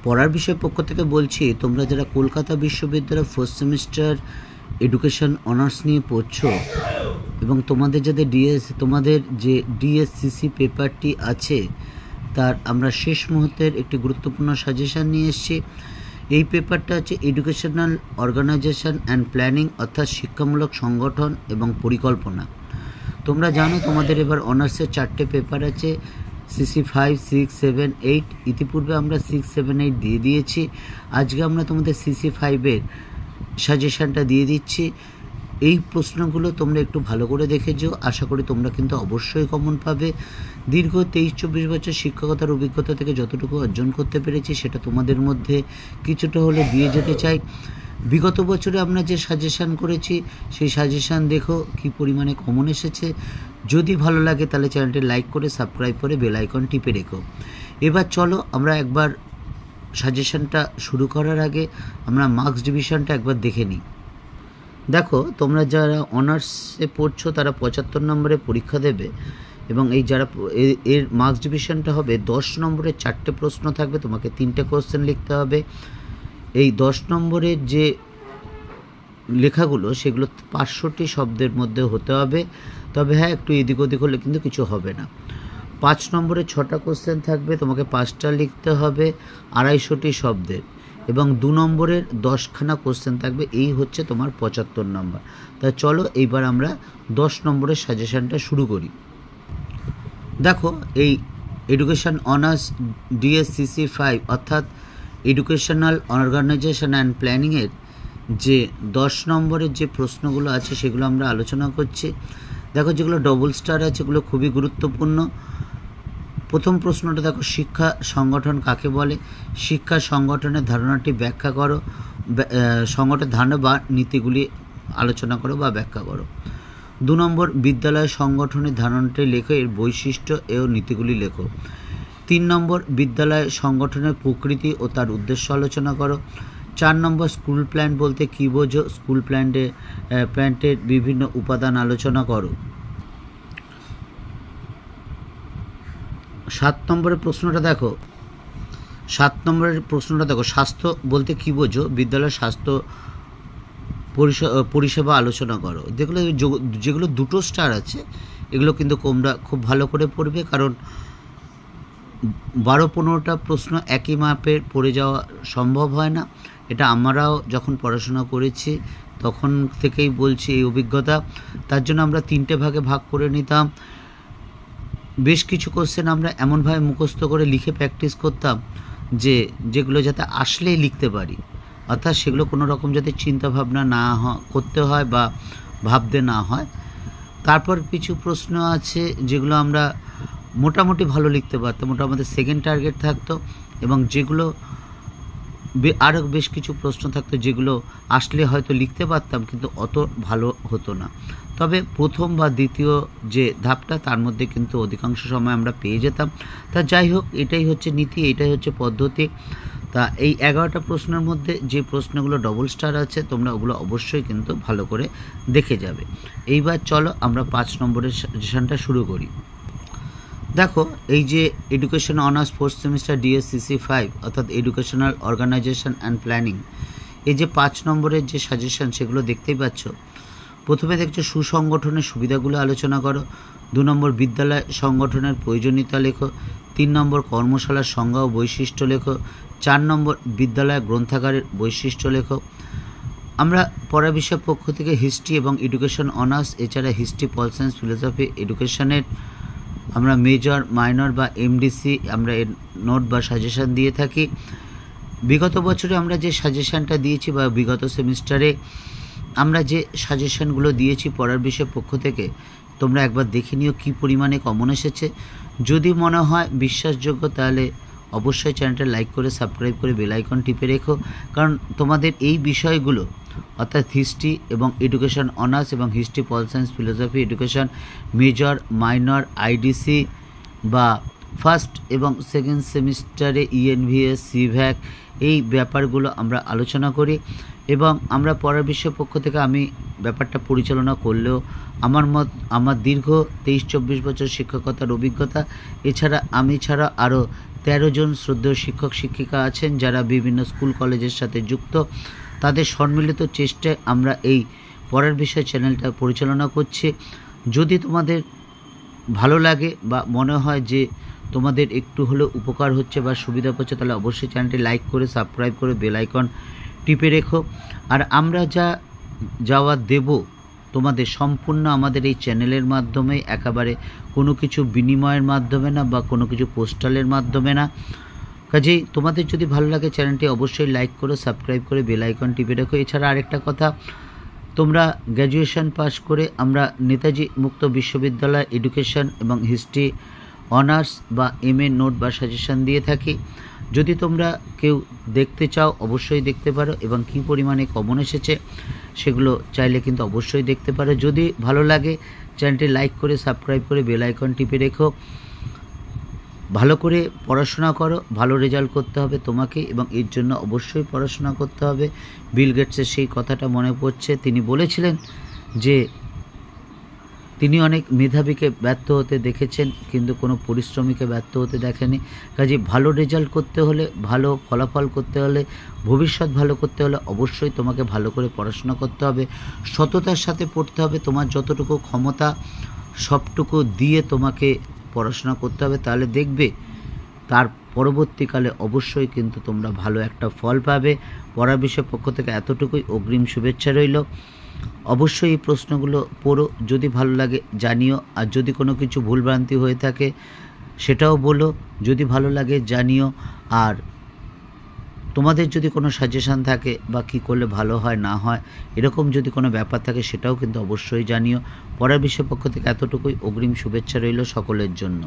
পড়ার বিষয় পক্ষ থেকে বলছি, তোমরা যারা কলকাতা বিশ্ববিদ্যালয় ফার্স্ট সেমিস্টার এডুকেশন অনার্স নিয়ে পড়ছো এবং তোমাদের যে ডিএসসিসি পেপারটি আছে তার আমরা শেষ মুহূর্তের একটি গুরুত্বপূর্ণ সাজেশান নিয়ে এসেছি। এই পেপারটা হচ্ছে এডুকেশনাল অর্গানাইজেশন অ্যান্ড প্ল্যানিং, অর্থাৎ শিক্ষামূলক সংগঠন এবং পরিকল্পনা। তোমরা জানো তোমাদের এবার অনার্সের 4টে পেপার আছে, সিসি 5, 6, 7, 8। ইতিপূর্বে আমরা 6, 7, 8 দিয়ে দিয়েছি। আজকে আমরা তোমাদের সিসি 5-এর সাজেশানটা দিয়ে দিচ্ছি। এই প্রশ্নগুলো তোমরা একটু ভালো করে দেখেছো, আশা করি তোমরা কিন্তু অবশ্যই কমন পাবে। দীর্ঘ 23-24 বছর শিক্ষকতার অভিজ্ঞতা থেকে যতটুকু অর্জন করতে পেরেছি সেটা তোমাদের মধ্যে কিছুটা হলে দিয়ে যেতে চাই। বিগত বছরে আমরা যে সাজেশান করেছি সেই সাজেশান দেখো কি পরিমাণে কমন এসেছে। যদি ভালো লাগে তাহলে চ্যানেলটি লাইক করে সাবস্ক্রাইব করে বেল আইকন টিপে রেখো। এবার চলো আমরা একবার সাজেশানটা শুরু করার আগে আমরা মার্কস ডিভিশনটা একবার দেখে নিই। দেখো, তোমরা যারা অনার্সে পড়ছো তারা 75 নম্বরে পরীক্ষা দেবে এবং এই যারা এর মার্কস ডিভিশনটা হবে 10 নম্বরের 4টে প্রশ্ন থাকবে, তোমাকে 3টে কোশ্চেন লিখতে হবে। এই 10 নম্বরের যে লেখাগুলো সেগুলো 500টি শব্দের মধ্যে হতে হবে, তবে হ্যাঁ একটু এদিক ওদিক হলে কিন্তু কিছু হবে না। 5 নম্বরে 6টা কোশ্চেন থাকবে, তোমাকে 5টা লিখতে হবে 250টি শব্দের, এবং 2 নম্বরের 10খানা কোশ্চেন থাকবে। এই হচ্ছে তোমার 75 নম্বর। তা চলো এইবার আমরা 10 নম্বরের সাজেশানটা শুরু করি। দেখো, এই এডুকেশন অনার্স ডিএসসিসি 5 অর্থাৎ এডুকেশনাল অর্গানাইজেশন অ্যান্ড প্ল্যানিংয়ের যে 10 নম্বরের যে প্রশ্নগুলো আছে সেগুলো আমরা আলোচনা করছি। দেখো, যেগুলো ডবল স্টার আছে এগুলো খুবই গুরুত্বপূর্ণ। প্রথম প্রশ্নটা দেখো, শিক্ষা সংগঠন কাকে বলে? শিক্ষা সংগঠনের ধারণাটি ব্যাখ্যা করো। সংগঠনের ধারণা বা নীতিগুলি আলোচনা করো বা ব্যাখ্যা করো। 2 নম্বর, বিদ্যালয় সংগঠনের ধারণাটি লেখো, এর বৈশিষ্ট্য ও নীতিগুলি লেখো। 3 নম্বর, বিদ্যালয় সংগঠনের প্রকৃতি ও তার উদ্দেশ্য আলোচনা করো। 4 নম্বর, স্কুল প্ল্যান বলতে কী বোঝো? স্কুল প্ল্যান্টের বিভিন্ন উপাদান আলোচনা করো। 7 নম্বরের প্রশ্নটা দেখো, স্বাস্থ্য বলতে কী বোঝো? বিদ্যালয়ের স্বাস্থ্য পরিষেবা আলোচনা করো। যেগুলো 2টো স্টার আছে এগুলো কিন্তু তোমরা খুব ভালো করে পড়বে, কারণ 12-15টা প্রশ্ন একই মাপের পড়ে যাওয়া সম্ভব হয় না। এটা আমরাও যখন পড়াশোনা করেছি তখন থেকেই বলছি এই অভিজ্ঞতা। তার জন্য আমরা 3টে ভাগে ভাগ করে নিতাম। বেশ কিছু কোশ্চেন আমরা এমনভাবে মুখস্থ করে লিখে প্র্যাকটিস করতাম যেগুলো যাতে আসলেই লিখতে পারি, অর্থাৎ সেগুলো কোনো রকম যাতে চিন্তাভাবনা না করতে হয় বা ভাবতে না হয়। তারপর কিছু প্রশ্ন আছে যেগুলো আমরা মোটামুটি ভালো লিখতে পারতাম, ওটা আমাদের সেকেন্ড টার্গেট থাকতো, এবং যেগুলো আরও বেশ কিছু প্রশ্ন থাকতো যেগুলো আসলে হয়তো লিখতে পারতাম কিন্তু অত ভালো হতো না। তবে প্রথম বা দ্বিতীয় যে ধাপটা তার মধ্যে কিন্তু অধিকাংশ সময় আমরা পেয়ে যেতাম। তা যাই হোক, এটাই হচ্ছে নীতি, এটাই হচ্ছে পদ্ধতি। তা এই 11টা প্রশ্নের মধ্যে যে প্রশ্নগুলো ডবল স্টার আছে তোমরা ওগুলো অবশ্যই কিন্তু ভালো করে দেখে যাবে। এইবার চলো আমরা 5 নম্বরের সাজেশনটা শুরু করি। দেখো, এই যে education honours fourth semester DSCC 5 অর্থাৎ এডুকেশনাল অর্গানাইজেশন অ্যান্ড প্ল্যানিং, এই যে 5 নম্বরের যে সাজেশন সেগুলো দেখতেই পাচ্ছ। প্রথমে দেখছো সুসংগঠনের সুবিধাগুলো আলোচনা করো। 2 নম্বর, বিদ্যালয় সংগঠনের প্রয়োজনীয়তা লেখো। 3 নম্বর, কর্মশালার সংজ্ঞা ও বৈশিষ্ট্য লেখো। 4 নম্বর, বিদ্যালয় গ্রন্থাগারের বৈশিষ্ট্য লেখো। আমরা পড়া বিষয় পক্ষ থেকে হিস্ট্রি এবং এডুকেশন অনার্স, এছাড়া হিস্ট্রি, পল সায়েন্স, ফিলোসফি, এডুকেশনের আমরা মেজর, মাইনর বা এমডিসি আমরা এর নোট বা সাজেশান দিয়ে থাকি। বিগত বছরে আমরা যে সাজেশানটা দিয়েছি বা বিগত সেমিস্টারে আমরা যে সাজেশানগুলো দিয়েছি পড়ার বিষয় পক্ষ থেকে, তোমরা একবার দেখে নিও কী পরিমাণে কমন এসেছে। যদি মনে হয় বিশ্বাসযোগ্য তাহলে অবশ্যই চ্যানেলটা লাইক করে সাবস্ক্রাইব করে বেল আইকন টিপে রেখো, কারণ তোমাদের এই বিষয়গুলো অর্থাৎ হিস্ট্রি এবং এডুকেশন অনার্স এবং history, pol science, philosophy, education major, minor, IDC বা ফার্স্ট এবং সেকেন্ড সেমিস্টারে ইএনভিএস, সিভ্যাক, এই ব্যাপারগুলো আমরা আলোচনা করি। এবং আমরা পড়ার বিষয় পক্ষ থেকে আমি ব্যাপারটা পরিচালনা করলেও আমার দীর্ঘ 23-24 বছর শিক্ষকতার অভিজ্ঞতা, এছাড়া আমি ছাড়া আরও 13 জন শ্রদ্ধেয় শিক্ষক শিক্ষিকা আছেন যারা বিভিন্ন স্কুল কলেজের সাথে যুক্ত। তাদের সম্মিলিত চেষ্টায় আমরা এই পড়ার বিষয় চ্যানেলটা পরিচালনা করছি। যদি তোমাদের ভালো লাগে বা মনে হয় যে তোমাদের একটু হলেও উপকার হচ্ছে বা সুবিধা পাচ্ছে, তাহলে অবশ্যই চ্যানেলটি লাইক করে সাবস্ক্রাইব করে বেল আইকন টিপে রেখো। আর আমরা যা যাওয়া দেব তোমাদের সম্পূর্ণ আমাদের এই চ্যানেলের মাধ্যমে, একেবারে কোনো কিছু বিনিময়ের মাধ্যমে না বা কোনো কিছু পোস্টালের মাধ্যমে না। কাজেই তোমাদের যদি ভালো লাগে চ্যানেলটি অবশ্যই লাইক করে সাবস্ক্রাইব করে বেল আইকন টিপে রেখো। এছাড়া আরেকটা কথা, তোমরা গ্র্যাজুয়েশন পাস করে আমরা নেতাজি মুক্ত বিশ্ববিদ্যালয় এডুকেশন এবং হিস্ট্রি অনার্স বা MA নোট বা সাজেশন দিয়ে থাকি। যদি তোমরা কেউ দেখতে চাও অবশ্যই দেখতে পারো, এবং কী পরিমাণে কমন এসেছে সেগুলো চাইলে কিন্তু অবশ্যই দেখতে পারো। যদি ভালো লাগে চ্যানেলটি লাইক করে সাবস্ক্রাইব করে বেল আইকন টিপে রেখো। ভালো করে পড়াশোনা করো, ভালো রেজাল্ট করতে হবে তোমাকে, এবং এর জন্য অবশ্যই পড়াশোনা করতে হবে। বিল গেটসের সেই কথাটা মনে পড়ছে, তিনি বলেছিলেন যে তিনি অনেক মেধাবীকে ব্যর্থ হতে দেখেছেন কিন্তু কোনো পরিশ্রমীকে ব্যর্থ হতে দেখেনি। কাজে ভালো রেজাল্ট করতে হলে, ভালো ফলাফল করতে হলে, ভবিষ্যৎ ভালো করতে হলে অবশ্যই তোমাকে ভালো করে পড়াশোনা করতে হবে, সততার সাথে পড়তে হবে। তোমার যতটুকু ক্ষমতা সবটুকু দিয়ে তোমাকে পড়াশোনা করতে হবে, তাহলে দেখবে তার পরবর্তীকালে অবশ্যই কিন্তু তোমরা ভালো একটা ফল পাবে। পড়ার বিষয়ের পক্ষ থেকে এতটুকুই, অগ্রিম শুভেচ্ছা রইল। অবশ্যই এই প্রশ্নগুলো পড়ো, যদি ভালো লাগে জানিও, আর যদি কোনো কিছু ভুলভ্রান্তি হয়ে থাকে সেটাও বলো, যদি ভালো লাগে জানিও। আর তোমাদের যদি কোনো সাজেশান থাকে বা কী করলে ভালো হয় না হয় এরকম যদি কোনো ব্যাপার থাকে সেটাও কিন্তু অবশ্যই জানিও। পড়ার বিষয়ের পক্ষ থেকে এতটুকুই, অগ্রিম শুভেচ্ছা রইল সকলের জন্য।